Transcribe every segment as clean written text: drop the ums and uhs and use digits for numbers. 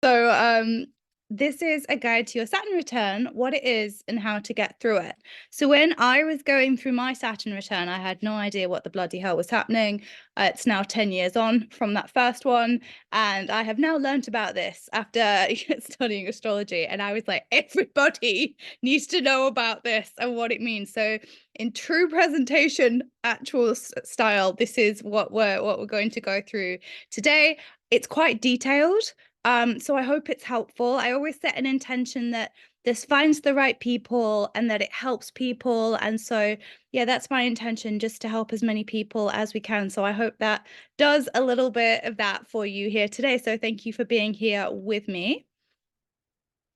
So this is a guide to your Saturn return, what it is and how to get through it. So when I was going through my Saturn return, I had no idea what the bloody hell was happening. It's now 10 years on from that first one, and I have now learnt about this after studying astrology. And I was like, everybody needs to know about this and what it means. So in true presentation, actual style, this is what we're going to go through today. It's quite detailed. So I hope it's helpful. I always set an intention that this finds the right people and that it helps people. And so, yeah, that's my intention, just to help as many people as we can. So I hope that does a little bit of that for you here today. So thank you for being here with me.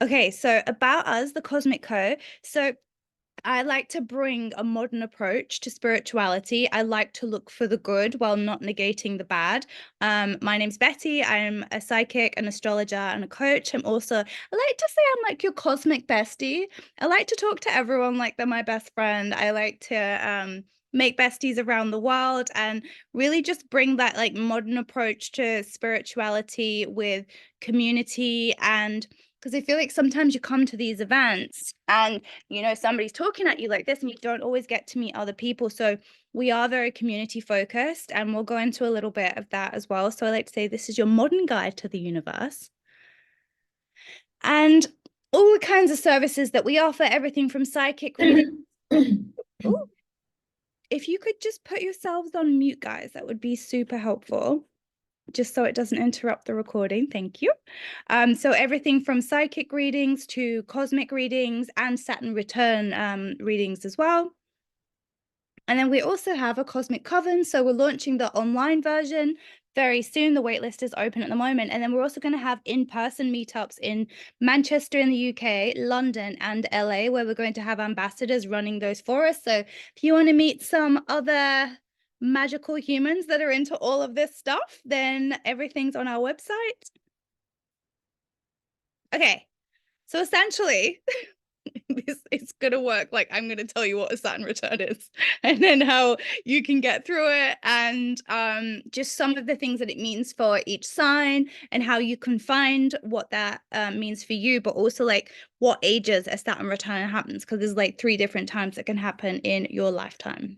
Okay, so about us, the Cosmic Co. So I like to bring a modern approach to spirituality. I like to look for the good while not negating the bad. My name's Betty. I'm a psychic, an astrologer, and a coach. I like to say I'm like your cosmic bestie. I like to talk to everyone like they're my best friend. I like to make besties around the world and really just bring that like modern approach to spirituality with community. And because I feel like sometimes you come to these events and somebody's talking at you like this and you don't always get to meet other people. So we are very community focused, and we'll go into a little bit of that as well. So I like to say this is your modern guide to the universe. And all the kinds of services that we offer, everything from psychic reading. Ooh, if you could just put yourselves on mute, guys, that would be super helpful, just so it doesn't interrupt the recording. Thank you. So everything from psychic readings to cosmic readings and Saturn return readings as well. And then we also have a Cosmic Coven. So we're launching the online version very soon. The waitlist is open at the moment. And then we're also going to have in-person meetups in Manchester in the UK, London, and LA, where we're going to have ambassadors running those for us. So if you want to meet some other magical humans that are into all of this stuff, then everything's on our website. Okay, so essentially, this is gonna work. Like, I'm gonna tell you what a Saturn return is, and then how you can get through it, and just some of the things that it means for each sign, and how you can find what that means for you, but also like what ages a Saturn return happens, because there's like 3 different times that can happen in your lifetime.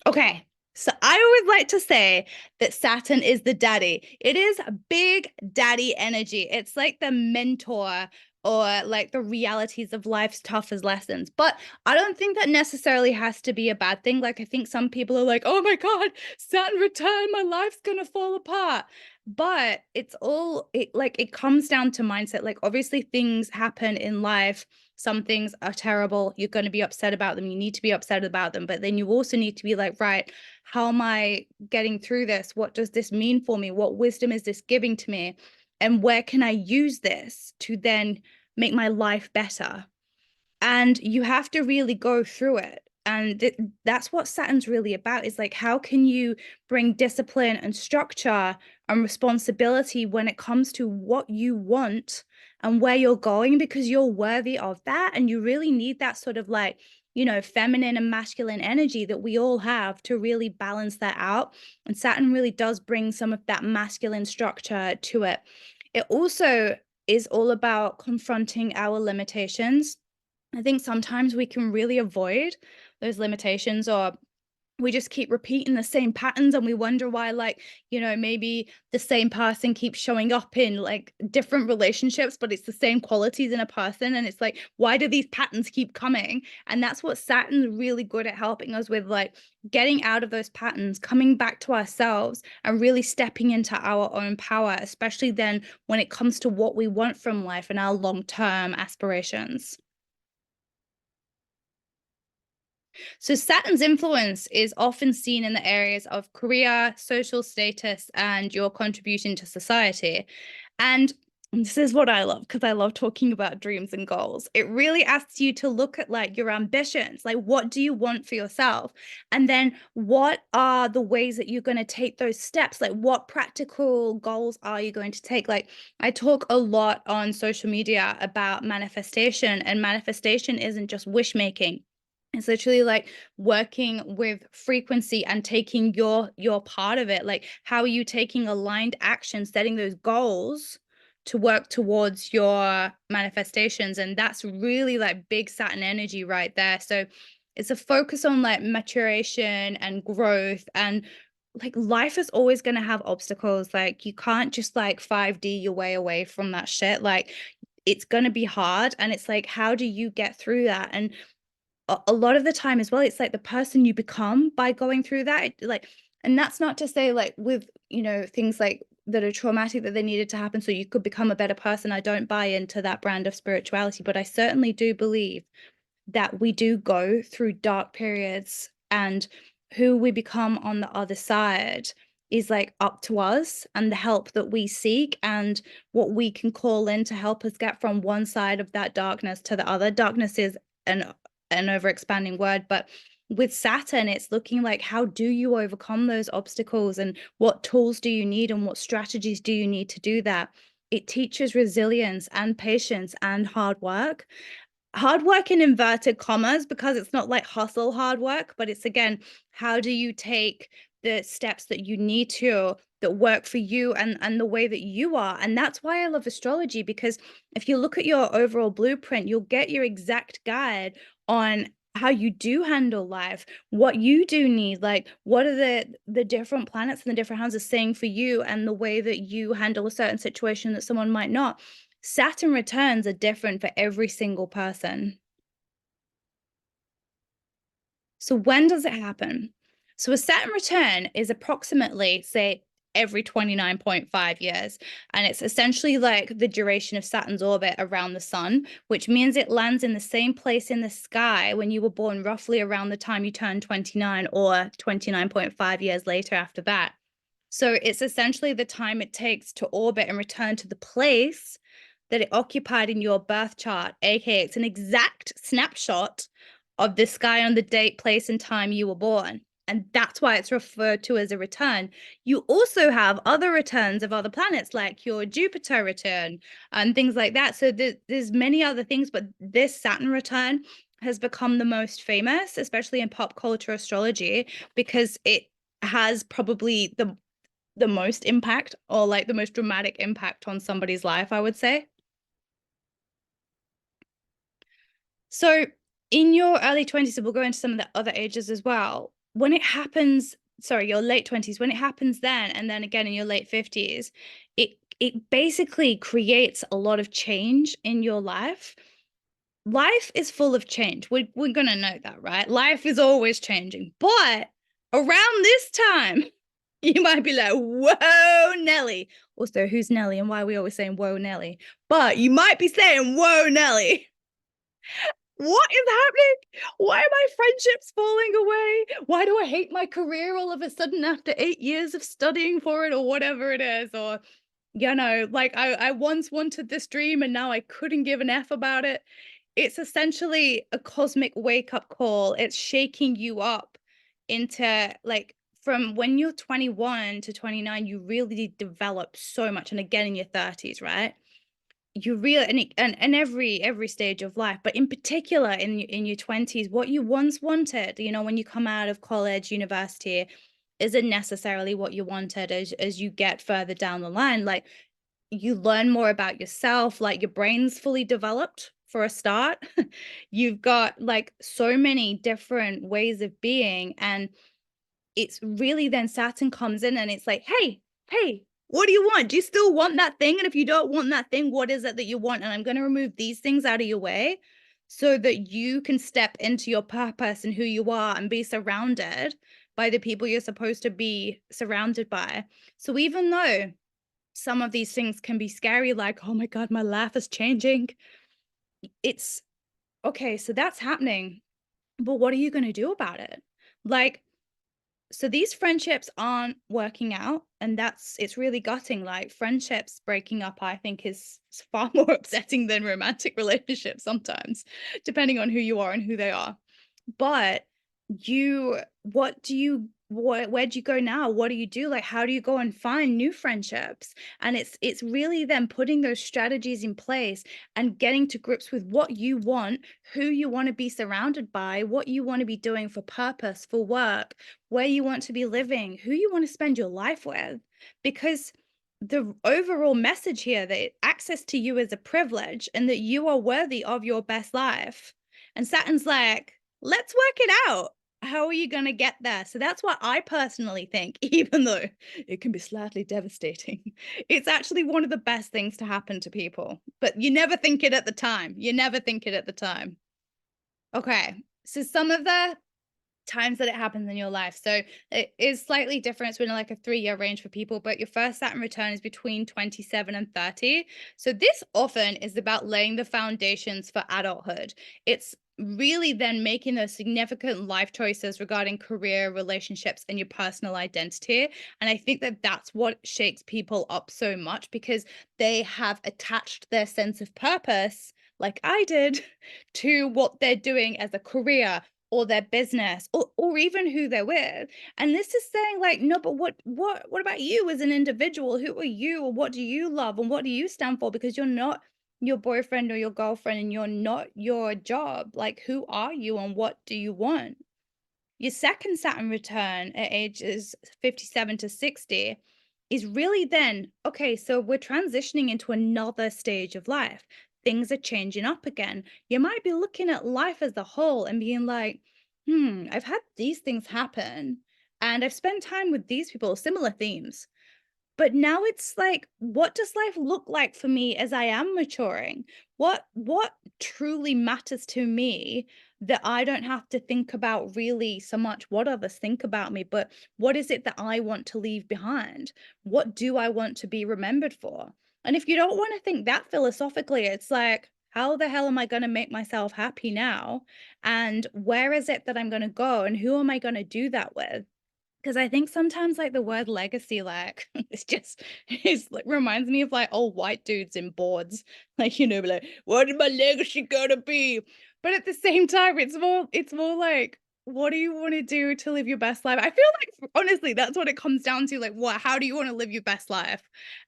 Okay, so I always like to say that Saturn is the daddy. It is big daddy energy. It's like the mentor, or like the realities of life's toughest lessons. But I don't think that necessarily has to be a bad thing. Like, I think some people are like, oh my God, Saturn return, my life's gonna fall apart. But it comes down to mindset. Like, obviously things happen in life. Some things are terrible. You're going to be upset about them. You need to be upset about them. But then you also need to be like, right, how am I getting through this? What does this mean for me? What wisdom is this giving to me? And where can I use this to then make my life better? And you have to really go through it. And that's what Saturn's really about, is like, how can you bring discipline and structure and responsibility when it comes to what you want and where you're going, because you're worthy of that. And you really need that sort of like, feminine and masculine energy that we all have to really balance that out. And Saturn really does bring some of that masculine structure to it. It also is all about confronting our limitations. I think sometimes we can really avoid those limitations, or we just keep repeating the same patterns, and we wonder why, like, maybe the same person keeps showing up in like different relationships, but it's the same qualities in a person. And it's like, why do these patterns keep coming? And that's what Saturn's really good at helping us with, like getting out of those patterns, coming back to ourselves, and really stepping into our own power, especially then when it comes to what we want from life and our long-term aspirations. So Saturn's influence is often seen in the areas of career, social status, and your contribution to society. And this is what I love, because I love talking about dreams and goals. It really asks you to look at like your ambitions, like what do you want for yourself? And then what are the ways that you're going to take those steps? Like, what practical goals are you going to take? Like, I talk a lot on social media about manifestation, and manifestation isn't just wish making. It's literally like working with frequency and taking your part of it. Like, how are you taking aligned action, setting those goals to work towards your manifestations? And that's really like big Saturn energy right there. So it's a focus on like maturation and growth, and like life is always going to have obstacles. Like, you can't just like 5D your way away from that shit. Like, it's going to be hard, and it's like, how do you get through that? And a lot of the time as well, it's like the person you become by going through that, like, and that's not to say like with, things like that are traumatic that they needed to happen so you could become a better person. I don't buy into that brand of spirituality, but I certainly do believe that we do go through dark periods, and who we become on the other side is like up to us and the help that we seek and what we can call in to help us get from one side of that darkness to the other. Darkness is an an over expanding word, but with Saturn, it's looking like, how do you overcome those obstacles, and what tools do you need, and what strategies do you need to do that? It teaches resilience and patience and hard work in inverted commas, because it's not like hustle hard work, but it's, again, how do you take the steps that you need to, that work for you and the way that you are. And that's why I love astrology, because if you look at your overall blueprint, you'll get your exact guide on how you do handle life, what you do need, like what are the different planets and the different houses saying for you, and the way that you handle a certain situation that someone might not. Saturn returns are different for every single person. So when does it happen? So a Saturn return is approximately, say, every 29.5 years. And it's essentially like the duration of Saturn's orbit around the sun, which means it lands in the same place in the sky when you were born, roughly around the time you turned 29, or 29.5 years later after that. So it's essentially the time it takes to orbit and return to the place that it occupied in your birth chart, aka it's an exact snapshot of the sky on the date, place, and time you were born. And that's why it's referred to as a return. You also have other returns of other planets, like your Jupiter return and things like that. So there's many other things, but this Saturn return has become the most famous, especially in pop culture astrology, because it has probably the most impact, or like the most dramatic impact on somebody's life, I would say. So in your early 20s, and we'll go into some of the other ages as well, when it happens, sorry, your late 20s, when it happens then, and then again in your late 50s, it basically creates a lot of change in your life. Life is full of change. We're gonna know that, right? Life is always changing. But around this time, you might be like, "Whoa, Nelly." Also, who's Nelly, and why are we always saying "Whoa, Nelly"? But you might be saying, "Whoa, Nelly." What is happening? Why are my friendships falling away? Why do I hate my career all of a sudden after 8 years of studying for it, or whatever it is? Or, like, I once wanted this dream and now I couldn't give an F about it. It's essentially a cosmic wake-up call. It's shaking you up into, like, from when you're 21 to 29, you really develop so much, and again in your 30s, right? You really, and every stage of life, but in particular in your 20s, what you once wanted, when you come out of college, university, isn't necessarily what you wanted as you get further down the line. Like, you learn more about yourself, like your brain's fully developed for a start. You've got like so many different ways of being, and it's really then Saturn comes in and it's like, hey, what do you want? Do you still want that thing? And if you don't want that thing, what is it that you want? And I'm going to remove these things out of your way so that you can step into your purpose and who you are, and be surrounded by the people you're supposed to be surrounded by. So even though some of these things can be scary, like, oh my God, my life is changing, it's okay. So that's happening. But what are you going to do about it? Like, so these friendships aren't working out, and it's really gutting. Like, friendships breaking up, I think, is far more upsetting than romantic relationships sometimes, depending on who you are and who they are. But what do you where do you go now? What do you do? Like, how do you go and find new friendships? And it's really then putting those strategies in place and getting to grips with what you want, who you want to be surrounded by, what you want to be doing for purpose, for work, where you want to be living, who you want to spend your life with. Because the overall message here that access to you is a privilege and that you are worthy of your best life. And Saturn's like, let's work it out. How are you going to get there? So that's what I personally think, even though it can be slightly devastating. It's actually one of the best things to happen to people, but you never think it at the time. You never think it at the time. Okay. So some of the times that it happens in your life. So it is slightly different. It's within like a 3-year range for people, but your first Saturn return is between 27 and 30. So this often is about laying the foundations for adulthood. It's really then making those significant life choices regarding career, relationships, and your personal identity. And I think that that's what shakes people up so much because they have attached their sense of purpose, like I did, to what they're doing as a career or their business or even who they're with. And this is saying like, no, but what about you as an individual? Who are you or what do you love and what do you stand for? Because you're not your boyfriend or your girlfriend and you're not your job. Like, who are you and what do you want? Your second Saturn return at ages 57 to 60 is really then, okay, so we're transitioning into another stage of life. Things are changing up again. You might be looking at life as a whole and being like, I've had these things happen and I've spent time with these people, similar themes. But now it's like, what does life look like for me as I am maturing? What truly matters to me that I don't have to think about really so much what others think about me, but what is it that I want to leave behind? What do I want to be remembered for? And if you don't want to think that philosophically, it's like, how the hell am I going to make myself happy now? And where is it that I'm going to go? And who am I going to do that with? 'Cause I think sometimes, like, the word legacy, like, it's just it's like reminds me of, like, old white dudes in boards, like, like, "What is my legacy gonna be?" But at the same time, it's more like, what do you wanna do to live your best life? I feel like, honestly, that's what it comes down to, like, how do you wanna live your best life?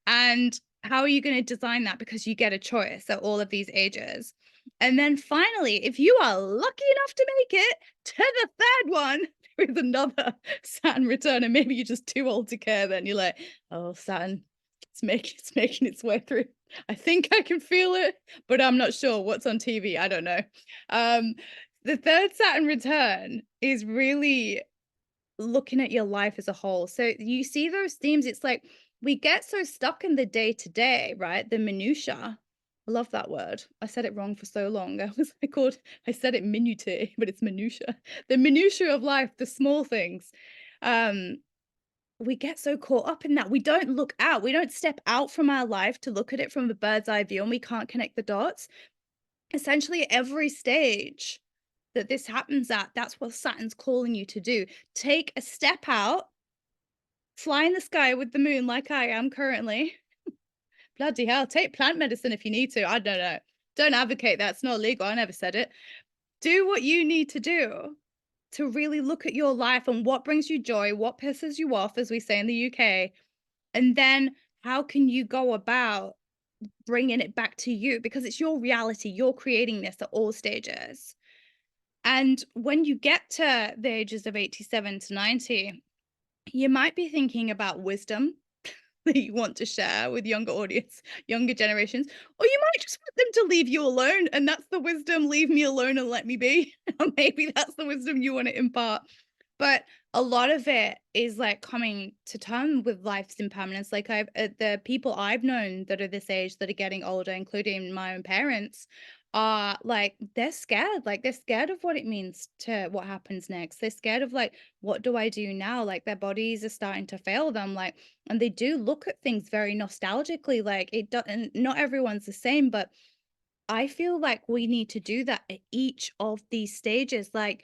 And how are you gonna design that? Because you get a choice at all of these ages. And then finally, if you are lucky enough to make it to the third one, there is another Saturn return, and maybe you're just too old to care then. You're like, "Oh, Saturn, it's making its way through. I think I can feel it, but I'm not sure what's on TV. I don't know." Um, the third Saturn return is really looking at your life as a whole. So you see those themes, it's like we get so stuck in the day to day, right? The minutia. I love that word. I said it wrong for so long. I said it minutiae, but it's minutia. The minutia of life, the small things. Um, we get so caught up in that. We don't look out. We don't step out from our life to look at it from the bird's eye view and we can't connect the dots. Essentially, every stage that this happens at, that's what Saturn's calling you to do. Take a step out, fly in the sky with the moon like I am currently. Bloody hell, take plant medicine if you need to. I don't know. Don't advocate that. It's not legal. I never said it. Do what you need to do to really look at your life and what brings you joy, what pisses you off, as we say in the UK. And then how can you go about bringing it back to you? Because it's your reality. You're creating this at all stages. And when you get to the ages of 87 to 90, you might be thinking about wisdom that you want to share with younger audience, younger generations, or you might just want them to leave you alone. And that's the wisdom, leave me alone and let me be. Or maybe that's the wisdom you want to impart. But a lot of it is like coming to terms with life's impermanence. Like the people I've known that are this age that are getting older, including my own parents, are like they're scared. Like they're scared of what it means to what happens next. They're scared of like, what do I do now? Like their bodies are starting to fail them. Like, and they do look at things very nostalgically. Like it doesn't. Not everyone's the same, but I feel like we need to do that at each of these stages. Like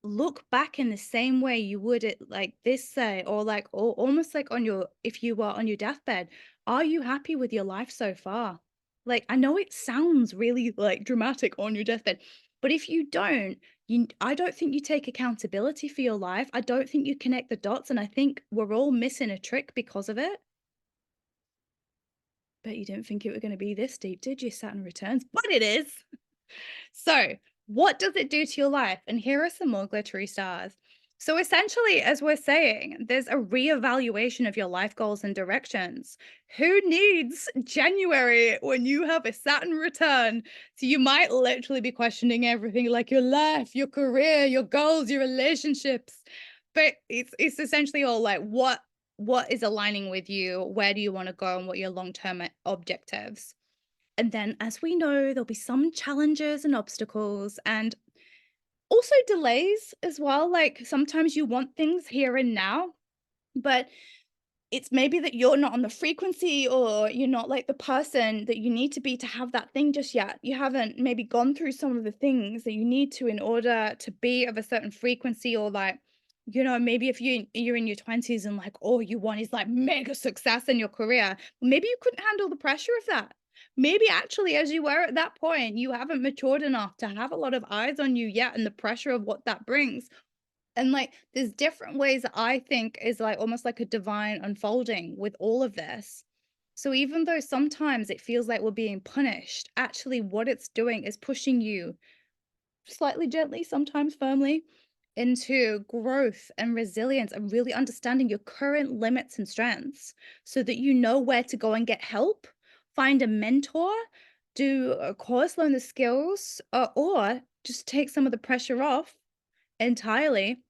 look back in the same way you would it like this say or like or almost like on your if you were on your deathbed, are you happy with your life so far? Like I know it sounds really like dramatic on your deathbed, but if you don't, I don't think you take accountability for your life. I don't think you connect the dots, and I think we're all missing a trick because of it. Bet you didn't think it were gonna be this deep, did you, Saturn Returns? But it is. So, what does it do to your life? And here are some more glittery stars. So, essentially, as we're saying, there's a reevaluation of your life goals and directions. Who needs January when you have a Saturn return? So, you might literally be questioning everything like your life, your career, your goals, your relationships. But it's essentially all like what is aligning with you? Where do you want to go? And what are your long-term objectives? And then, as we know, there'll be some challenges and obstacles and also delays as well. Like sometimes you want things here and now, but it's maybe that you're not on the frequency or you're not like the person that you need to be to have that thing just yet. You haven't maybe gone through some of the things that you need to in order to be of a certain frequency or like, maybe if you're in your 20s and like all you want is like mega success in your career, maybe you couldn't handle the pressure of that. Maybe actually as you were at that point, you haven't matured enough to have a lot of eyes on you yet and the pressure of what that brings. And, like, there's different ways that I think is, like, almost like a divine unfolding with all of this. So even though sometimes it feels like we're being punished, actually what it's doing is pushing you slightly gently, sometimes firmly, into growth and resilience and really understanding your current limits and strengths so that you know where to go and get help, find a mentor, do a course, learn the skills, or just take some of the pressure off entirely,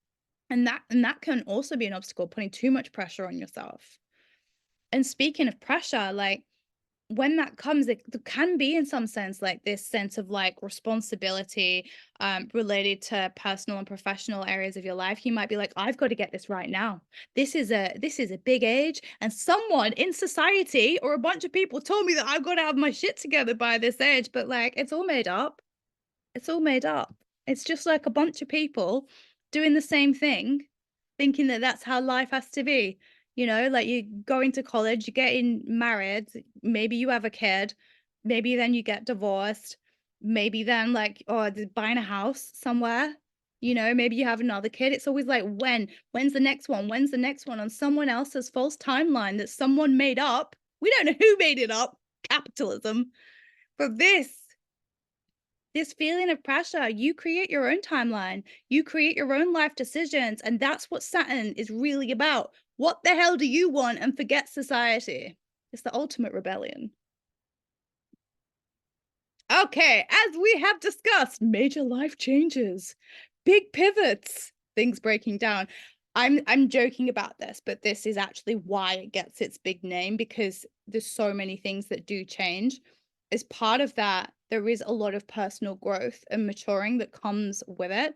and that can also be an obstacle, putting too much pressure on yourself. And speaking of pressure, like when that comes, it there can be in some sense like this sense of like responsibility related to personal and professional areas of your life. You might be like, I've got to get this right now. This is a big age, and someone in society or a bunch of people told me that I've got to have my shit together by this age, but like it's all made up. It's all made up. It's just like a bunch of people doing the same thing, thinking that that's how life has to be. Like you go into college, you're getting married, maybe you have a kid, maybe then you get divorced, maybe then like, or buying a house somewhere, maybe you have another kid. It's always like, when's the next one? When's the next one on someone else's false timeline that someone made up? We don't know who made it up, capitalism. But this feeling of pressure, you create your own timeline, you create your own life decisions, and that's what Saturn is really about. What the hell do you want and forget society? It's the ultimate rebellion. Okay, as we have discussed, major life changes, big pivots, things breaking down. I'm joking about this, but this is actually why it gets its big name because there's so many things that do change. As part of that, there is a lot of personal growth and maturing that comes with it.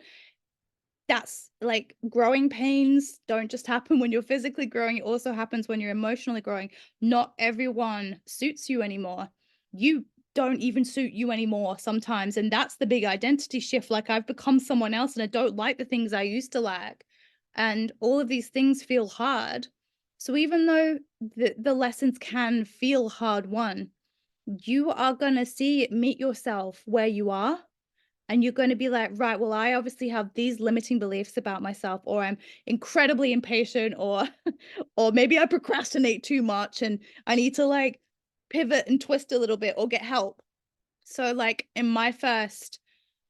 That's like growing pains don't just happen when you're physically growing, it also happens when you're emotionally growing. Not everyone suits you anymore. You don't even suit you anymore sometimes. And that's the big identity shift. Like I've become someone else and I don't like the things I used to like. And all of these things feel hard. So even though the lessons can feel hard won, you are going to meet yourself where you are and you're going to be like, right, well, I obviously have these limiting beliefs about myself, or I'm incredibly impatient, or or maybe I procrastinate too much and I need to like pivot and twist a little bit or get help. So like in my first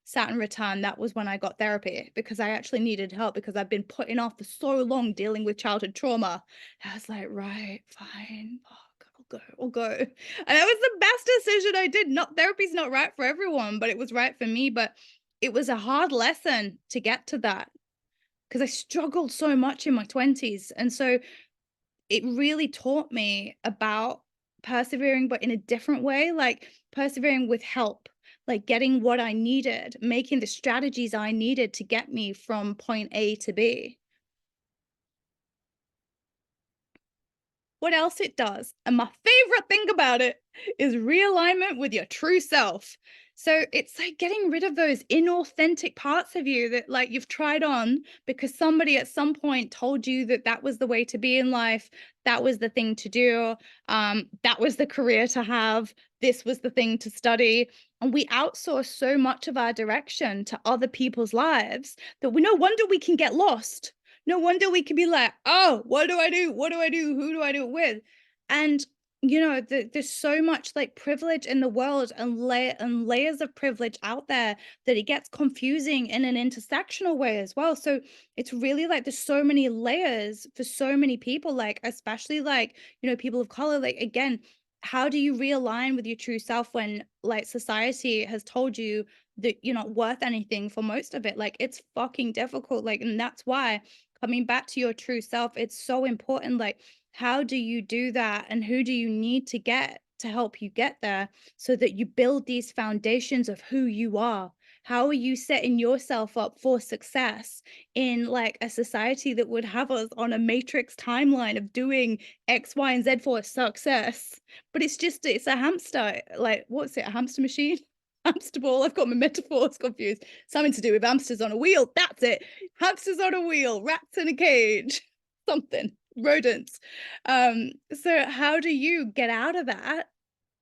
Saturn return, that was when I got therapy because I actually needed help because I've been putting off for so long dealing with childhood trauma. I was like, right, fine, fuck, I'll go. And that was the best decision I did. Not therapy's not right for everyone, but it was right for me. But it was a hard lesson to get to that because I struggled so much in my 20s. And so it really taught me about persevering, but in a different way, like persevering with help, like getting what I needed, making the strategies I needed to get me from point A to B. what else it does, and my favorite thing about it, is realignment with your true self. So it's like getting rid of those inauthentic parts of you that like you've tried on because somebody at some point told you that that was the way to be in life, that was the thing to do, that was the career to have, this was the thing to study. And we outsource so much of our direction to other people's lives that we no wonder we can get lost. No wonder we can be like, oh, what do I do? What do I do? Who do I do it with? And there's so much like privilege in the world and layers of privilege out there that it gets confusing in an intersectional way as well. So it's really like there's so many layers for so many people, like especially like people of color. Like again, how do you realign with your true self when like society has told you that you're not worth anything for most of it? Like it's fucking difficult. Like, and that's why coming back to your true self, it's so important. Like, how do you do that? And who do you need to get to help you get there so that you build these foundations of who you are? How are you setting yourself up for success in like a society that would have us on a matrix timeline of doing X, Y, and Z for success? But it's a hamster. Like, what's it? A hamster machine? Hamster ball. I've got my metaphors confused. Something to do with hamsters on a wheel. That's it. Hamsters on a wheel, rats in a cage, something, rodents. So how do you get out of that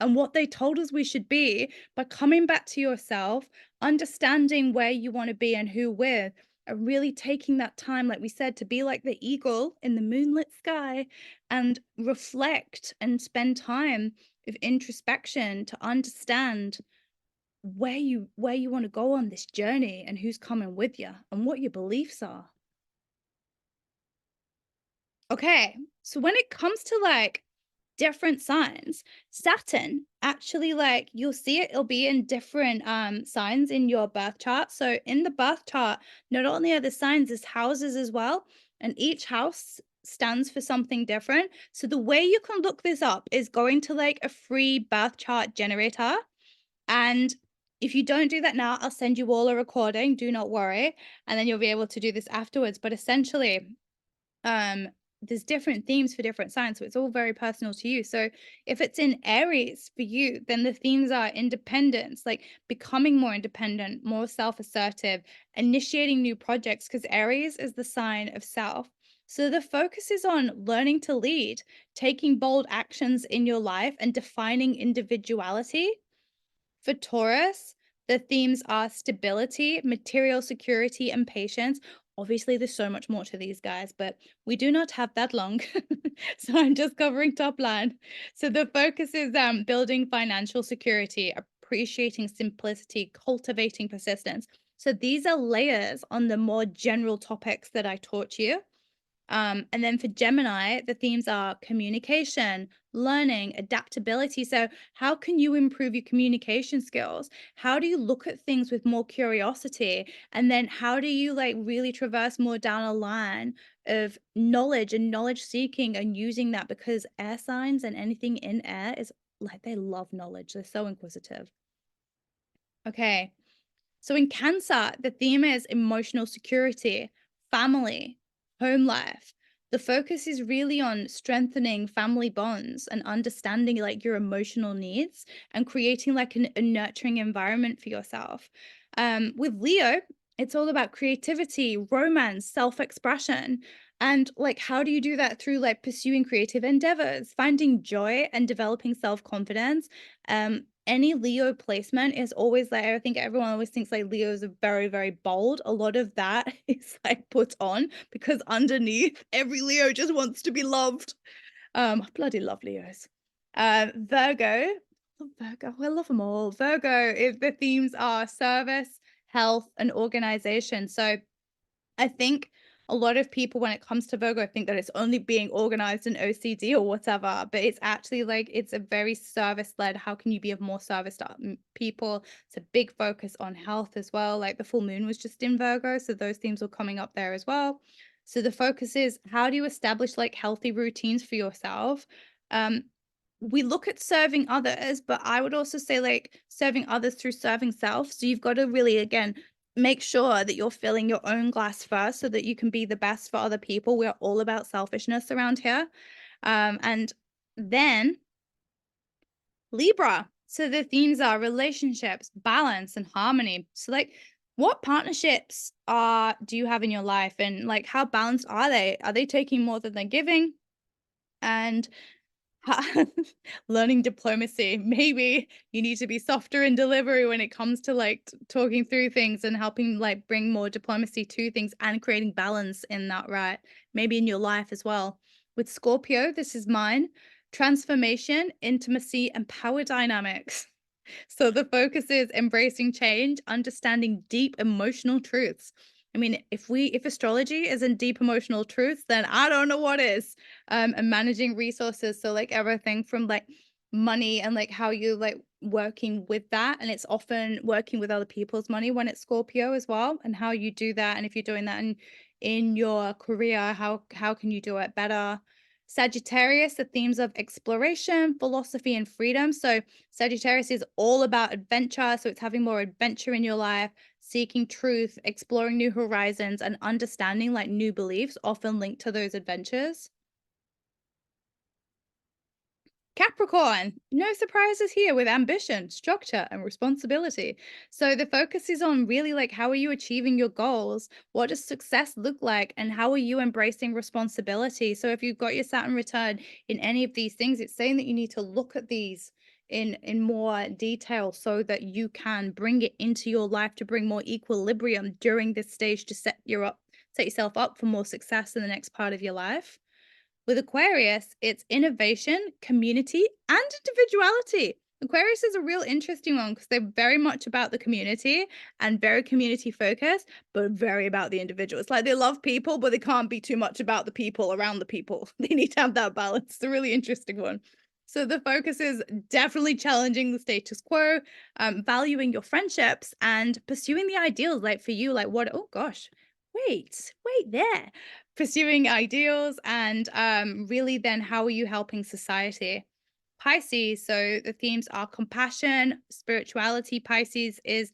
and what they told us we should be by coming back to yourself, understanding where you want to be and who with, and really taking that time, like we said, to be like the eagle in the moonlit sky and reflect and spend time of introspection to understand where you want to go on this journey and who's coming with you and what your beliefs are. Okay, so when it comes to like different signs, Saturn actually like you'll see it, it'll be in different signs in your birth chart. So in the birth chart, not only are the signs as houses as well, and each house stands for something different. So the way you can look this up is going to like a free birth chart generator. And if you don't do that now, I'll send you all a recording. Do not worry. And then you'll be able to do this afterwards. But essentially, um, there's different themes for different signs. So it's all very personal to you. So if it's in Aries for you, then the themes are independence, like becoming more independent, more self assertive, initiating new projects, because Aries is the sign of self. So the focus is on learning to lead, taking bold actions in your life, and defining individuality. For Taurus, the themes are stability, material security, and patience. Obviously, there's so much more to these guys, but we do not have that long. So I'm just covering top line. So the focus is building financial security, appreciating simplicity, cultivating persistence. So these are layers on the more general topics that I taught you. And then for Gemini, the themes are communication, learning, adaptability. So, how can you improve your communication skills? How do you look at things with more curiosity? And then, how do you like really traverse more down a line of knowledge and knowledge seeking and using that? Because air signs and anything in air is like they love knowledge, they're so inquisitive. Okay. So in Cancer, the theme is emotional security, family, home life. The focus is really on strengthening family bonds and understanding like your emotional needs and creating like a nurturing environment for yourself. With Leo, it's all about creativity, romance, self-expression. And like, how do you do that through like pursuing creative endeavors, finding joy and developing self-confidence? Any Leo placement is always like, I think everyone always thinks like Leos are very, very bold. A lot of that is like put on because underneath every Leo just wants to be loved. I bloody love Leos. Virgo, love Virgo. I love them all. Virgo, if the themes are service, health, and organization. So I think a lot of people, when it comes to Virgo, think that it's only being organized and OCD or whatever, but it's actually like it's a very service led. How can you be of more service to people? It's a big focus on health as well. Like the full moon was just in Virgo, so those themes are coming up there as well. So the focus is how do you establish like healthy routines for yourself? Um, we look at serving others, but I would also say like serving others through serving self. So you've got to really, again, make sure that you're filling your own glass first so that you can be the best for other people. We're all about selfishness around here. And then Libra. So the themes are relationships, balance, and harmony. So like what partnerships do you have in your life, and like how balanced are they? Are they taking more than they're giving? And Ha learning diplomacy. Maybe you need to be softer in delivery when it comes to, like, talking through things and helping, like, bring more diplomacy to things and creating balance in that, right? Maybe in your life as well. With Scorpio, this is mine, transformation, intimacy, and power dynamics. So the focus is embracing change, understanding deep emotional truths. I mean, if astrology isn't deep emotional truths, then I don't know what is. And managing resources, so like everything from like money and like how you like working with that, and it's often working with other people's money when it's Scorpio as well, and how you do that, and if you're doing that in your career, how can you do it better? Sagittarius, the themes of exploration, philosophy, and freedom. So Sagittarius is all about adventure. So it's having more adventure in your life, seeking truth, exploring new horizons, and understanding like new beliefs, often linked to those adventures. Capricorn, no surprises here with ambition, structure, and responsibility. So the focus is on really like how are you achieving your goals? What does success look like? And how are you embracing responsibility? So if you've got your Saturn return in any of these things, it's saying that you need to look at these in more detail so that you can bring it into your life to bring more equilibrium during this stage to set yourself up for more success in the next part of your life. With Aquarius, it's innovation, community, and individuality. Aquarius is a real interesting one because they're very much about the community and very community focused, but very about the individual. It's like they love people, but they can't be too much about the people around the people. They need to have that balance. It's a really interesting one. So the focus is definitely challenging the status quo, valuing your friendships, and pursuing the ideals. Like for you, like what? Oh gosh, wait there, pursuing ideals and really then how are you helping society? Pisces, so the themes are compassion, spirituality. Pisces is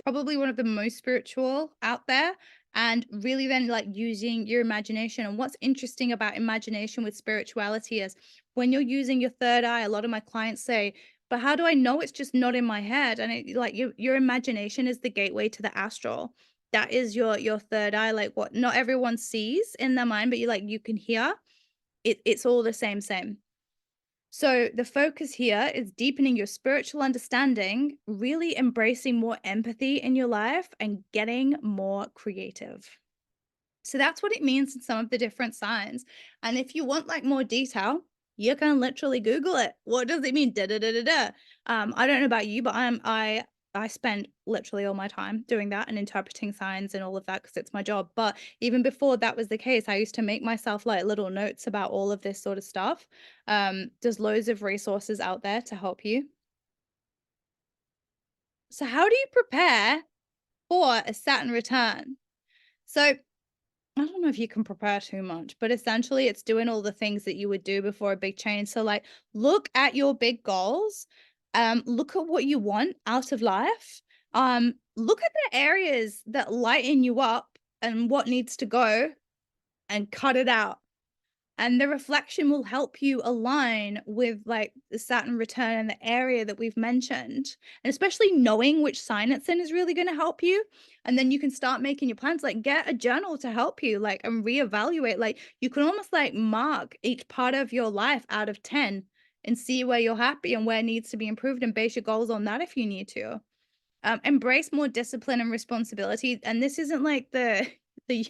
probably one of the most spiritual out there, and really then like using your imagination. And what's interesting about imagination with spirituality is when you're using your third eye, a lot of my clients say, but how do I know it's just not in my head? And it like your imagination is the gateway to the astral. That is your third eye, like what not everyone sees in their mind, but you like you can hear it, it's all the same. So, the focus here is deepening your spiritual understanding, really embracing more empathy in your life, and getting more creative. So that's what it means in some of the different signs. And if you want like more detail, you can literally Google it. What does it mean? Da da da da da. I don't know about you, but I spend literally all my time doing that and interpreting signs and all of that because it's my job. But even before that was the case, I used to make myself like little notes about all of this sort of stuff. There's loads of resources out there to help you. So how do you prepare for a Saturn return? So I don't know if you can prepare too much, but essentially it's doing all the things that you would do before a big change. So like look at your big goals, look at what you want out of life. Look at the areas that lighten you up and what needs to go and cut it out. And the reflection will help you align with like the Saturn return and the area that we've mentioned. And especially knowing which sign it's in is really going to help you. And then you can start making your plans, like get a journal to help you, like, and reevaluate. Like, you can almost like mark each part of your life out of 10 and see where you're happy and where needs to be improved and base your goals on that if you need to. Embrace more discipline and responsibility. And this isn't like the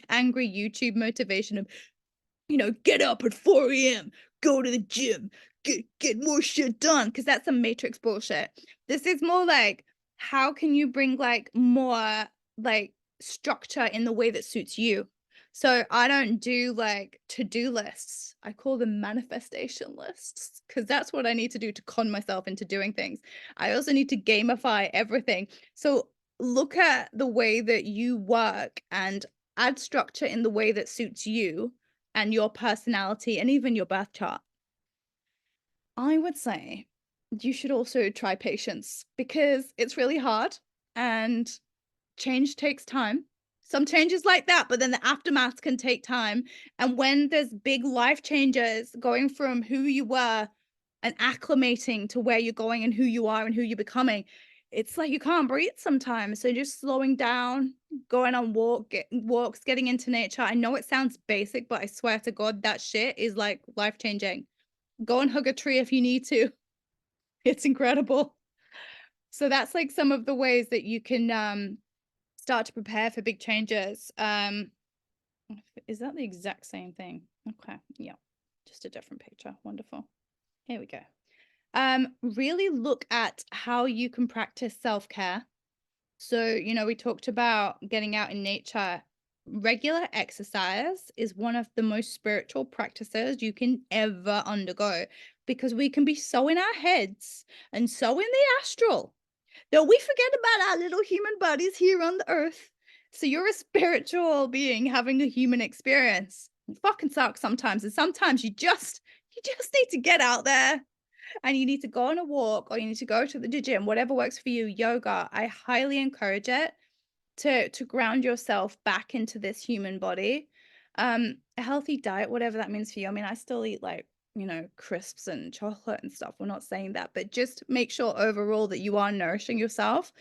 angry YouTube motivation of get up at 4 a.m., go to the gym, get more shit done, because that's some matrix bullshit. This is more like, how can you bring like more like structure in the way that suits you? So I don't do like to-do lists. I call them manifestation lists because that's what I need to do to con myself into doing things. I also need to gamify everything. So look at the way that you work and add structure in the way that suits you and your personality and even your birth chart. I would say you should also try patience because it's really hard and change takes time. Some changes like that, but then the aftermath can take time. And when there's big life changes, going from who you were and acclimating to where you're going and who you are and who you're becoming, it's like you can't breathe sometimes. So just slowing down, going on walks, getting into nature. I know it sounds basic, but I swear to God, that shit is like life changing. Go and hug a tree if you need to. It's incredible. So that's like some of the ways that you can start to prepare for big changes. Is that the exact same thing? Okay, yeah, just a different picture. Wonderful. Here we go. Really look at how you can practice self-care. So, we talked about getting out in nature. Regular exercise is one of the most spiritual practices you can ever undergo because we can be so in our heads and so in the astral that we forget about our little human bodies here on the earth. So you're a spiritual being having a human experience. It fucking sucks sometimes. And sometimes you just need to get out there and you need to go on a walk or you need to go to the gym, whatever works for you, yoga. I highly encourage it to ground yourself back into this human body. A healthy diet, whatever that means for you. I mean, I still eat like, crisps and chocolate and stuff. We're not saying that, but just make sure overall that you are nourishing yourself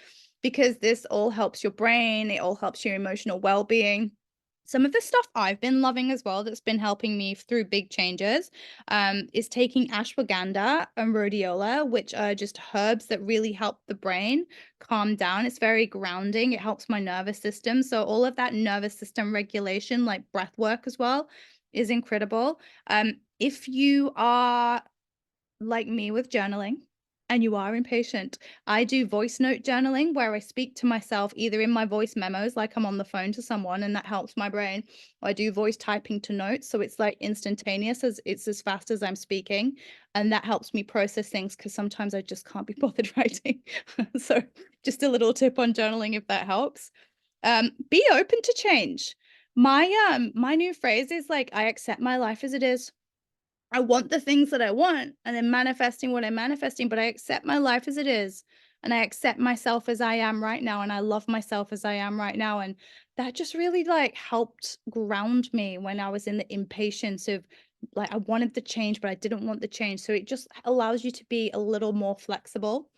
because this all helps your brain, it all helps your emotional well-being. Some of the stuff I've been loving as well that's been helping me through big changes is taking ashwagandha and rhodiola, which are just herbs that really help the brain calm down. It's very grounding. It helps my nervous system. So all of that nervous system regulation, like breath work as well, is incredible. If you are like me with journaling and you are impatient, I do voice note journaling where I speak to myself either in my voice memos, like I'm on the phone to someone, and that helps my brain. Or I do voice typing to notes, so it's like instantaneous, as it's as fast as I'm speaking, and that helps me process things because sometimes I just can't be bothered writing. So, just a little tip on journaling if that helps. Be open to change. My new phrase is like I accept my life as it is. I want the things that I want and then manifesting what I'm manifesting, but I accept my life as it is. And I accept myself as I am right now. And I love myself as I am right now. And that just really like helped ground me when I was in the impatience of like, I wanted the change, but I didn't want the change. So it just allows you to be a little more flexible.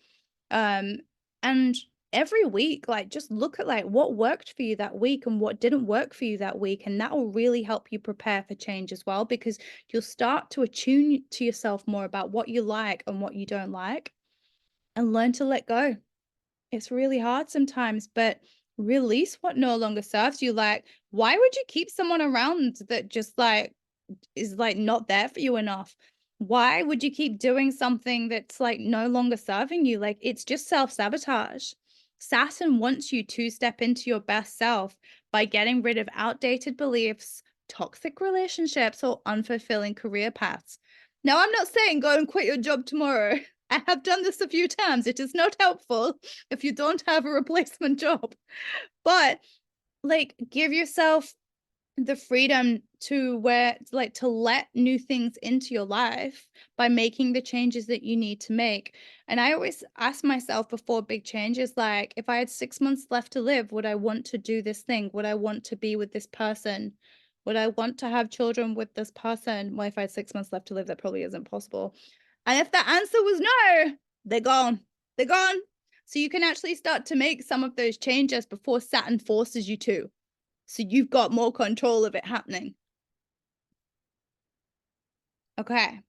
Um, and every week, like just look at like what worked for you that week and what didn't work for you that week. And that will really help you prepare for change as well, because you'll start to attune to yourself more about what you like and what you don't like and learn to let go. It's really hard sometimes, but release what no longer serves you. Like, why would you keep someone around that just like is like not there for you enough? Why would you keep doing something that's like no longer serving you? Like it's just self-sabotage. Saturn wants you to step into your best self by getting rid of outdated beliefs, toxic relationships, or unfulfilling career paths. Now, I'm not saying go and quit your job tomorrow. I have done this a few times. It is not helpful if you don't have a replacement job. But like give yourself the freedom to to let new things into your life by making the changes that you need to make. And I always ask myself before big changes, like if I had 6 months left to live, would I want to do this thing? Would I want to be with this person? Would I want to have children with this person? Well, if I had 6 months left to live, that probably isn't possible. And if the answer was no, they're gone. They're gone. So you can actually start to make some of those changes before Saturn forces you to. So you've got more control of it happening. Okay.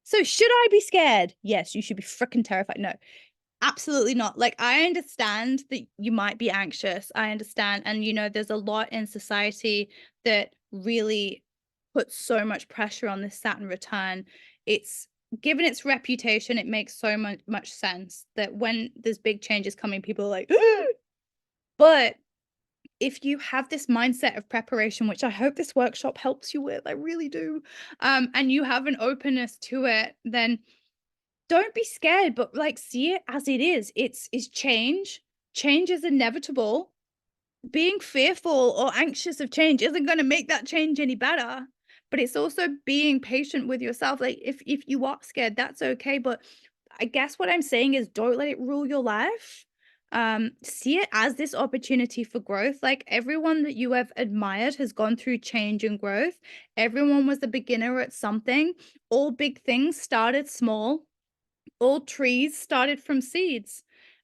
So should I be scared? Yes, you should be freaking terrified. No, absolutely not. Like, I understand that you might be anxious. I understand. And, there's a lot in society that really puts so much pressure on this Saturn return. It's given its reputation, it makes so much sense that when there's big changes coming, people are like, but if you have this mindset of preparation, which I hope this workshop helps you with, I really do, and you have an openness to it, then don't be scared, but like see it as it is. It's change. Change is inevitable. Being fearful or anxious of change isn't going to make that change any better. But it's also being patient with yourself. Like if you are scared, that's okay. But I guess what I'm saying is don't let it rule your life. See it as this opportunity for growth. Like everyone that you have admired has gone through change and growth. Everyone was a beginner at something. All big things started small. All trees started from seeds.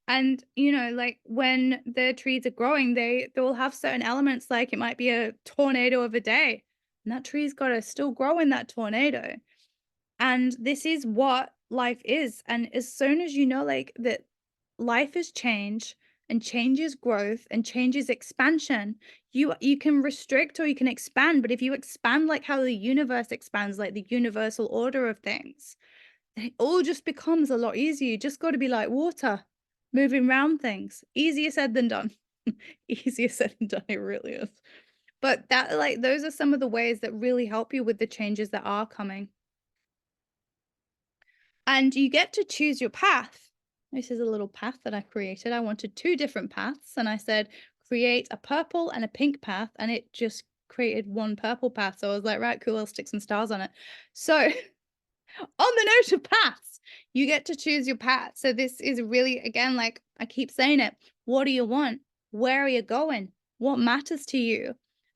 And like when the trees are growing, they will have certain elements, like it might be a tornado of a day. And that tree's got to still grow in that tornado. And this is what life is. And as soon as you know, like that life is change and change is growth and change is expansion, you can restrict or you can expand. But if you expand like how the universe expands, like the universal order of things, then it all just becomes a lot easier. You just got to be like water, moving around things. Easier said than done. Easier said than done. It really is. But that, like, those are some of the ways that really help you with the changes that are coming. And you get to choose your path. This is a little path that I created. I wanted two different paths, and I said, create a purple and a pink path, and it just created one purple path. So I was like, right, cool, I'll stick some stars on it. So on the note of paths, you get to choose your path. So this is really, again, like I keep saying it, what do you want? Where are you going? What matters to you?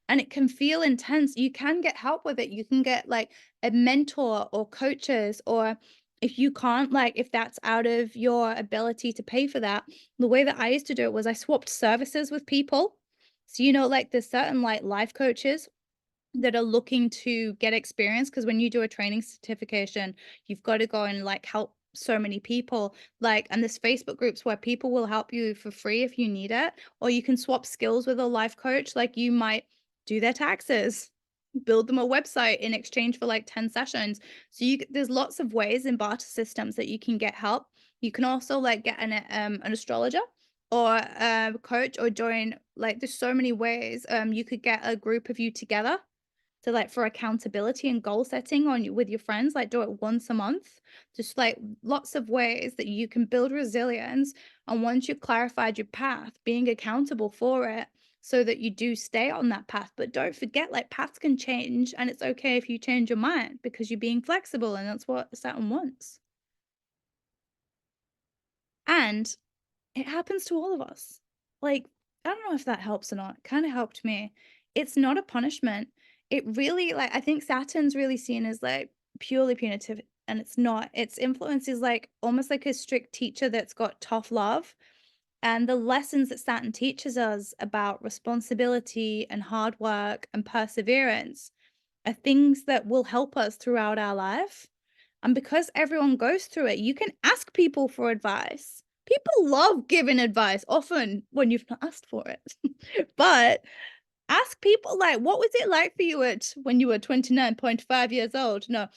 And it can feel intense. You can get help with it. You can get like a mentor or coaches, or if you can't, like if that's out of your ability to pay for that, the way that I used to do it was I swapped services with people. So like there's certain like life coaches that are looking to get experience, because when you do a training certification, you've got to go and like help so many people, like, and there's Facebook groups where people will help you for free if you need it, or you can swap skills with a life coach. Like you might do their taxes, build them a website in exchange for like 10 sessions. So there's lots of ways in barter systems that you can get help. You can also like get an astrologer or a coach, or join, like there's so many ways. You could get a group of you together, so, like, for accountability and goal setting with your friends, like, do it once a month. Just, like, lots of ways that you can build resilience, and once you've clarified your path, being accountable for it so that you do stay on that path. But don't forget, like, paths can change, and it's okay if you change your mind because you're being flexible, and that's what Saturn wants. And it happens to all of us. Like, I don't know if that helps or not. It kinda helped me. It's not a punishment. It really, like, I think Saturn's really seen as, like, purely punitive, and it's not. Its influence is, like, almost like a strict teacher that's got tough love, and the lessons that Saturn teaches us about responsibility and hard work and perseverance are things that will help us throughout our life. And because everyone goes through it, you can ask people for advice. People love giving advice, often when you've not asked for it. But ask people, like, what was it like for you at when you were 29.5 years old? No,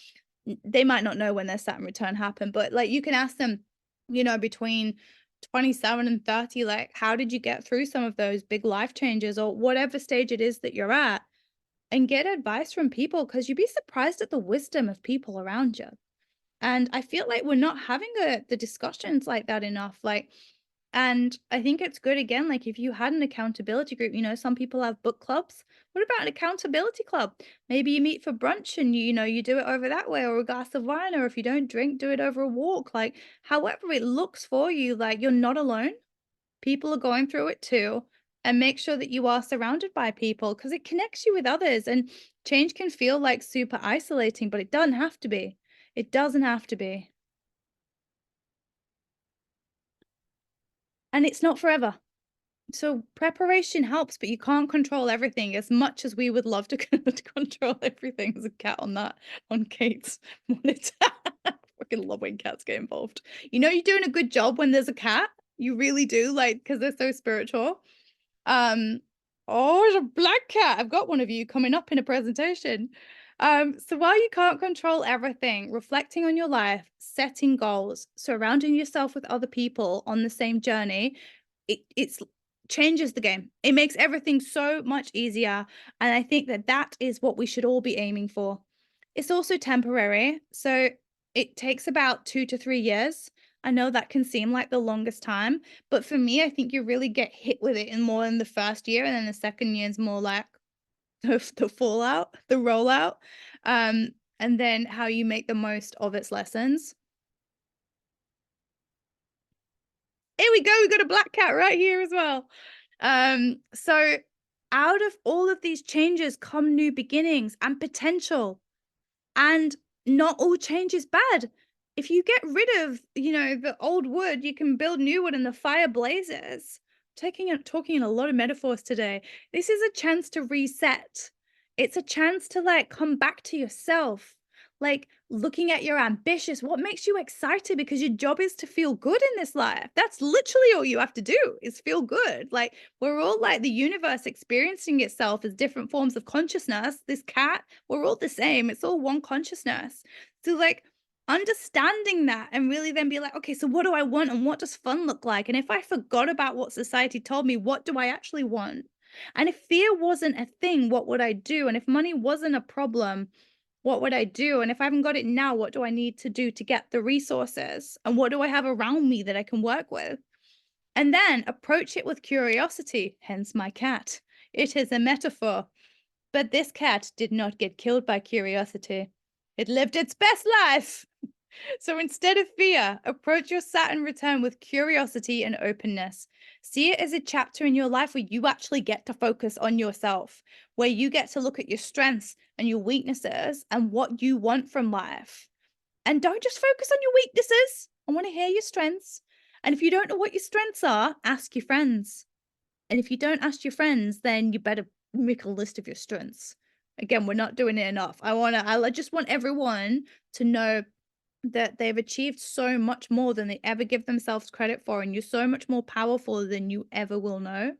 they might not know when their Saturn return happened, but like you can ask them, between 27 and 30, like, how did you get through some of those big life changes, or whatever stage it is that you're at, and get advice from people, because you'd be surprised at the wisdom of people around you. And I feel like we're not having the discussions like that enough. Like, and I think it's good, again, like if you had an accountability group, some people have book clubs. What about an accountability club? Maybe you meet for brunch and you do it over that way, or a glass of wine, or if you don't drink, do it over a walk. Like, however it looks for you, like you're not alone. People are going through it too. And make sure that you are surrounded by people, because it connects you with others. And change can feel like super isolating, but it doesn't have to be. It doesn't have to be. And it's not forever. So preparation helps, but you can't control everything as much as we would love to to control everything. There's a cat on Kate's monitor. Fucking love when cats get involved. You're doing a good job when there's a cat. You really do, like, because they're so spiritual. Um, oh, it's a black cat. I've got one of you coming up in a presentation. So while you can't control everything, reflecting on your life, setting goals, surrounding yourself with other people on the same journey, it's changes the game. It makes everything so much easier. And I think that that is what we should all be aiming for. It's also temporary. So it takes about 2 to 3 years. I know that can seem like the longest time, but for me, I think you really get hit with it in more in the first year, and then the second year is more like the fallout, the rollout, um, and then how you make the most of its lessons. Here we go. We got a black cat right here as well. So out of all of these changes come new beginnings and potential. And not all change is bad. If you get rid of, the old wood, you can build new wood and the fire blazes. Talking in a lot of metaphors today. This is a chance to reset. It's a chance to like come back to yourself. Like looking at your ambitious, what makes you excited? Because your job is to feel good in this life. That's literally all you have to do is feel good. Like we're all like the universe experiencing itself as different forms of consciousness. This cat, we're all the same. It's all one consciousness. So like understanding that and really then be like, okay, so what do I want and what does fun look like? And if I forgot about what society told me, what do I actually want? And if fear wasn't a thing, what would I do? And if money wasn't a problem, what would I do? And if I haven't got it now, what do I need to do to get the resources? And what do I have around me that I can work with? And then approach it with curiosity, hence my cat. It is a metaphor. But this cat did not get killed by curiosity. It lived its best life. So instead of fear, approach your Saturn return with curiosity and openness. See it as a chapter in your life where you actually get to focus on yourself, where you get to look at your strengths and your weaknesses and what you want from life. And don't just focus on your weaknesses. I want to hear your strengths. And if you don't know what your strengths are, ask your friends. And if you don't ask your friends, then you better make a list of your strengths. Again, we're not doing it enough. I just want everyone to know that they've achieved so much more than they ever give themselves credit for, and you're so much more powerful than you ever will know.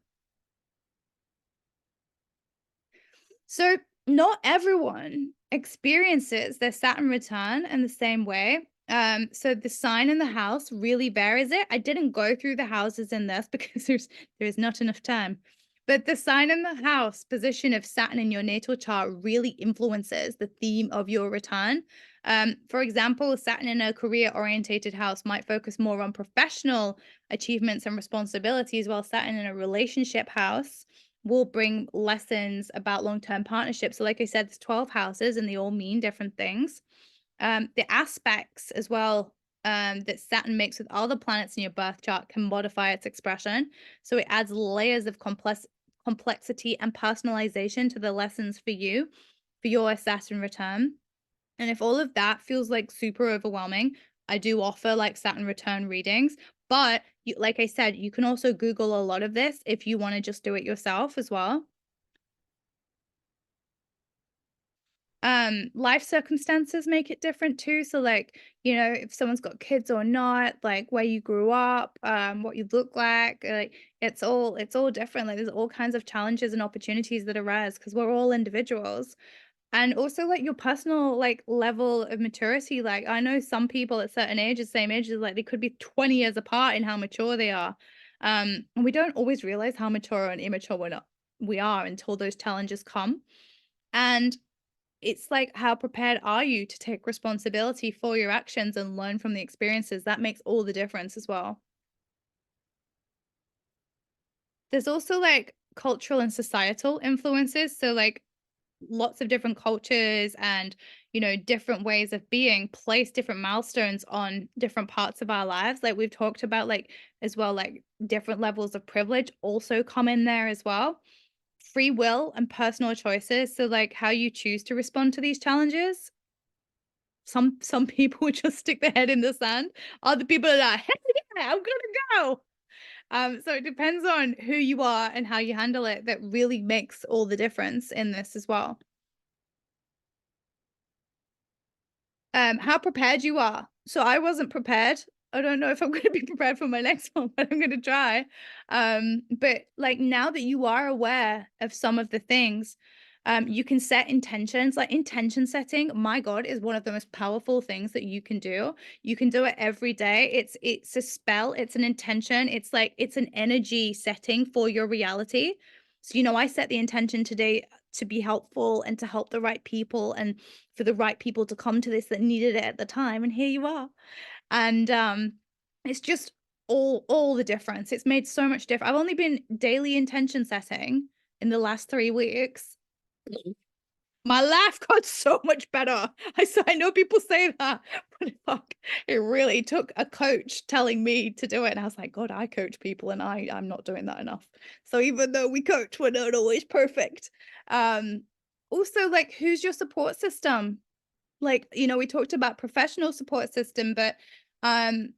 So, not everyone experiences their Saturn return in the same way. So the sign in the house really varies it. I didn't go through the houses in this because there is not enough time. But the sign in the house position of Saturn in your natal chart really influences the theme of your return. For example, Saturn in a career orientated house might focus more on professional achievements and responsibilities, while Saturn in a relationship house will bring lessons about long-term partnerships. So like I said, there's 12 houses and they all mean different things. The aspects as well that Saturn makes with all the planets in your birth chart can modify its expression. So it adds layers of complexity and personalization to the lessons for you for your Saturn return. And if all of that feels like super overwhelming, I do offer like Saturn return readings. But like I said, you can also Google a lot of this if you want to just do it yourself as well. Life circumstances make it different too. So like, if someone's got kids or not, like where you grew up, what you look like it's all different. Like there's all kinds of challenges and opportunities that arise because we're all individuals. And also like your personal like level of maturity. Like I know some people at certain ages, same ages, like they could be 20 years apart in how mature they are. And we don't always realize how mature and immature we are until those challenges come. And it's like, how prepared are you to take responsibility for your actions and learn from the experiences? That makes all the difference as well. There's also like cultural and societal influences. So like lots of different cultures and different ways of being place different milestones on different parts of our lives, like we've talked about, like as well, like different levels of privilege also come in there as well. Free will and personal choices, so like how you choose to respond to these challenges. Some people just stick their head in the sand. Other people are like, hey, yeah, I'm gonna go. So it depends on who you are and how you handle it. That really makes all the difference in this as well. How prepared you are. So I wasn't prepared. I don't know if I'm gonna be prepared for my next one, but I'm gonna try. But like now that you are aware of some of the things, you can set intentions. Like intention setting, my God, is one of the most powerful things that you can do. You can do it every day. It's a spell, it's an intention, it's like it's an energy setting for your reality. So, I set the intention today to be helpful and to help the right people and for the right people to come to this that needed it at the time, and here you are. And it's just all the difference. It's made so much difference. I've only been daily intention setting in the last 3 weeks. My life got so much better. I know people say that, but fuck, it really took a coach telling me to do it, and I was like, "God, I coach people, and I'm not doing that enough." So even though we coach, we're not always perfect. Um, Also, like, who's your support system? Like, we talked about professional support system, but, um,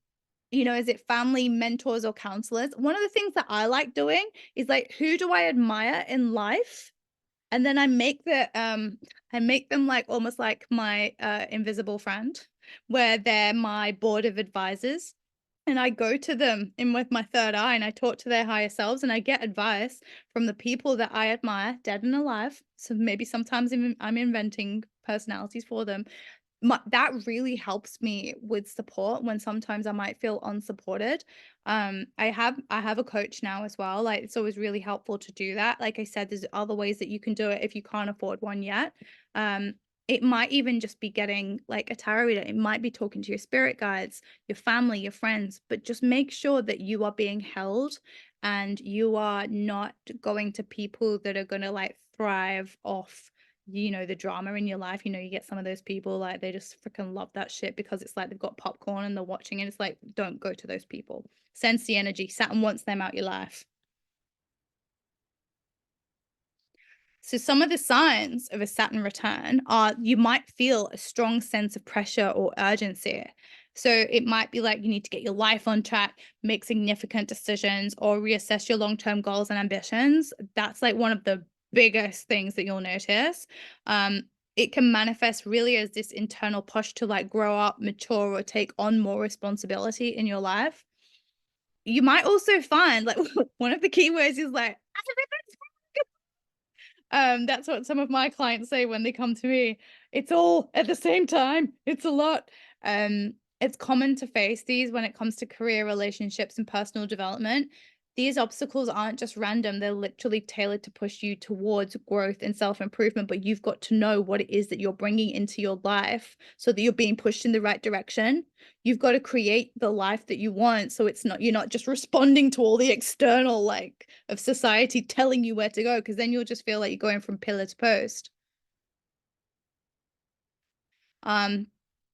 is it family, mentors, or counselors? One of the things that I like doing is, like, who do I admire in life? And then I make them like almost like my, invisible friend, where they're my board of advisors, and I go to them in with my third eye, and I talk to their higher selves, and I get advice from the people that I admire, dead and alive. So maybe sometimes even I'm inventing personalities for them, that really helps me with support when sometimes I might feel unsupported. I have a coach now as well. Like, it's always really helpful to do that. Like I said, there's other ways that you can do it if you can't afford one yet. Um, it might even just be getting like a tarot reader. It might be talking to your spirit guides, your family, your friends, but just make sure that you are being held and you are not going to people that are going to like thrive off the drama in your life. You get some of those people, like, they just freaking love that shit because it's like they've got popcorn and they're watching, and it's like, don't go to those people. Sense the energy. Saturn wants them out your life. So some of the signs of a Saturn return are you might feel a strong sense of pressure or urgency. So it might be like you need to get your life on track, make significant decisions, or reassess your long-term goals and ambitions. That's like one of the biggest things that you'll notice. It can manifest really as this internal push to like grow up, mature, or take on more responsibility in your life. You might also find like one of the keywords is like that's what some of my clients say when they come to me. It's all at the same time. It's a lot. It's common to face these when it comes to career, relationships, and personal development. These obstacles aren't just random, they're literally tailored to push you towards growth and self improvement. But you've got to know what it is that you're bringing into your life so that you're being pushed in the right direction. You've got to create the life that you want. So you're not just responding to all the external, like, of society telling you where to go, because then you'll just feel like you're going from pillar to post. Um,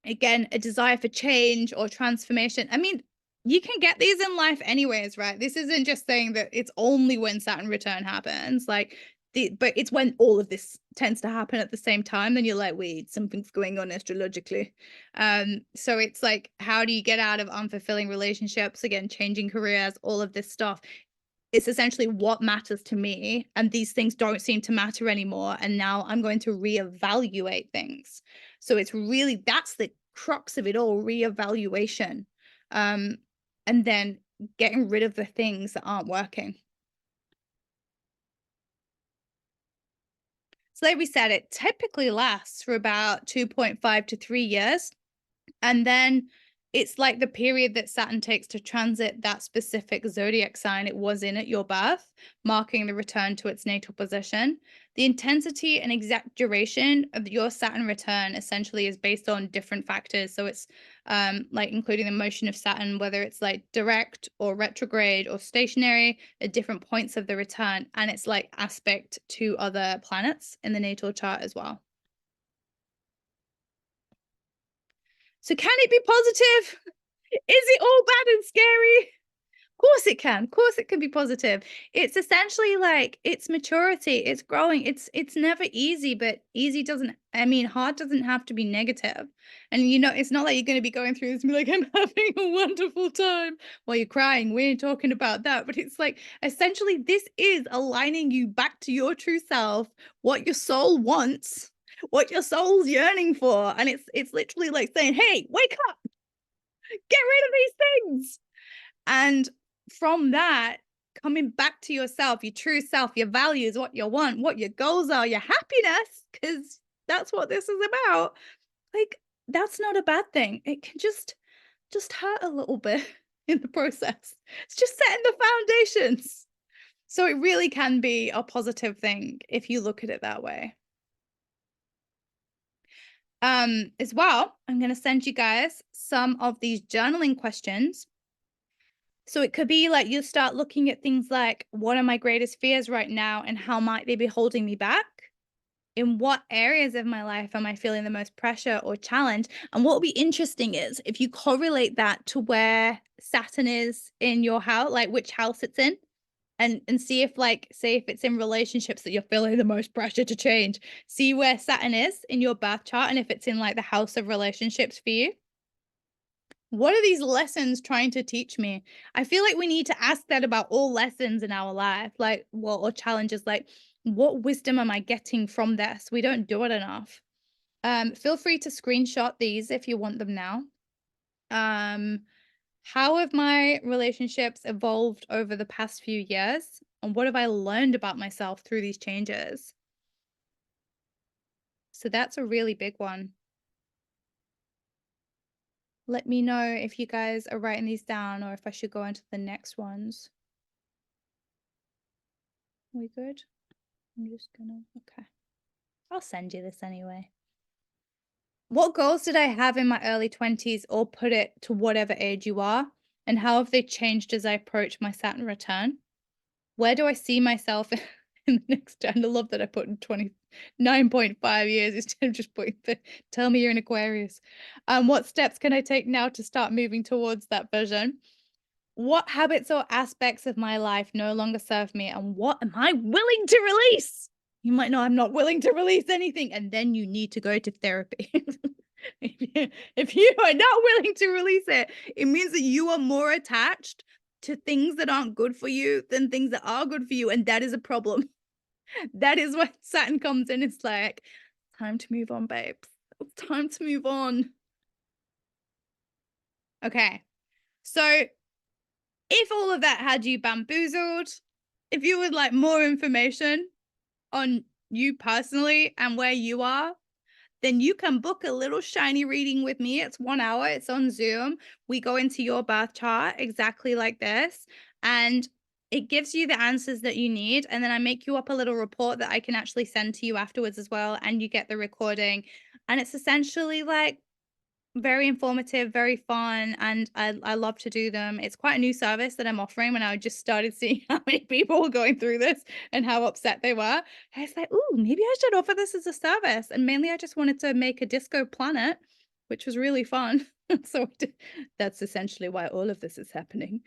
Again, a desire for change or transformation. I mean, you can get these in life anyways, right? This isn't just saying that it's only when Saturn return happens. Like, but it's when all of this tends to happen at the same time, then you're like, wait, something's going on astrologically. So it's like, how do you get out of unfulfilling relationships? Again, changing careers, all of this stuff. It's essentially what matters to me, and these things don't seem to matter anymore, and now I'm going to reevaluate things. So it's really, that's the crux of it all, reevaluation. Um, and then getting rid of the things that aren't working. So like we said, it typically lasts for about 2.5 to 3 years. And then it's like the period that Saturn takes to transit that specific zodiac sign it was in at your birth, marking the return to its natal position. The intensity and exact duration of your Saturn return essentially is based on different factors. So it's like including the motion of Saturn, whether it's like direct or retrograde or stationary at different points of the return. And it's like aspect to other planets in the natal chart as well. So can it be positive? Is it all bad and scary? Of course it can. Of course it can be positive. It's essentially like it's maturity, it's growing. It's never easy, but easy doesn't, I mean, hard doesn't have to be negative. And it's not like you're going to be going through this and be like, I'm having a wonderful time while you're crying. We ain't talking about that. But it's like essentially this is aligning you back to your true self, what your soul wants, what your soul's yearning for. And it's literally like saying, hey, wake up, get rid of these things. And from that, coming back to yourself, your true self, your values, what you want, what your goals are, your happiness, because that's what this is about. Like, that's not a bad thing. It can just hurt a little bit in the process. It's just setting the foundations. So it really can be a positive thing if you look at it that way. As well, I'm going to send you guys some of these journaling questions. So it could be like you start looking at things like, what are my greatest fears right now and how might they be holding me back? in what areas of my life am I feeling the most pressure or challenge? And what will be interesting is if you correlate that to where Saturn is in your house, like which house it's in, and see if like say if it's in relationships that you're feeling the most pressure to change, see where Saturn is in your birth chart and if it's in like the house of relationships for you. What are these lessons trying to teach me? I feel like we need to ask that about all lessons in our life, like, well, or challenges, like, what wisdom am I getting from this? We don't do it enough. Feel free to screenshot these if you want them now. Um, how have my relationships evolved over the past few years? And what have I learned about myself through these changes? So that's a really big one. Let me know if you guys are writing these down or if I should go into the next ones. We good? I'm just gonna, okay. I'll send you this anyway. What goals did I have in my early 20s, or put it to whatever age you are? And how have they changed as I approach my Saturn return? Where do I see myself in the next, and I love that I put in 29.5 years instead of just putting tell me you're an Aquarius. What steps can I take now to start moving towards that vision? What habits or aspects of my life no longer serve me, and what am I willing to release? You might know I'm not willing to release anything, and then you need to go to therapy. If you are not willing to release it, it means that you are more attached to things that aren't good for you than things that are good for you, and that is a problem. That is when Saturn comes in. It's like, time to move on, babes. It's time to move on. Okay. So if all of that had you bamboozled, if you would like more information on you personally and where you are, then you can book a little shiny reading with me. It's 1 hour, it's on Zoom. We go into your birth chart exactly like this, and it gives you the answers that you need. And then I make you up a little report that I can actually send to you afterwards as well. And you get the recording. And it's essentially like very informative, very fun, and I love to do them. It's quite a new service that I'm offering when I just started seeing how many people were going through this and how upset they were. I was like, "Ooh, maybe I should offer this as a service." And mainly I just wanted to make a disco planet, which was really fun. So that's essentially why all of this is happening.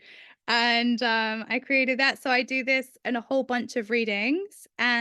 And I created that. So I do this in a whole bunch of readings, and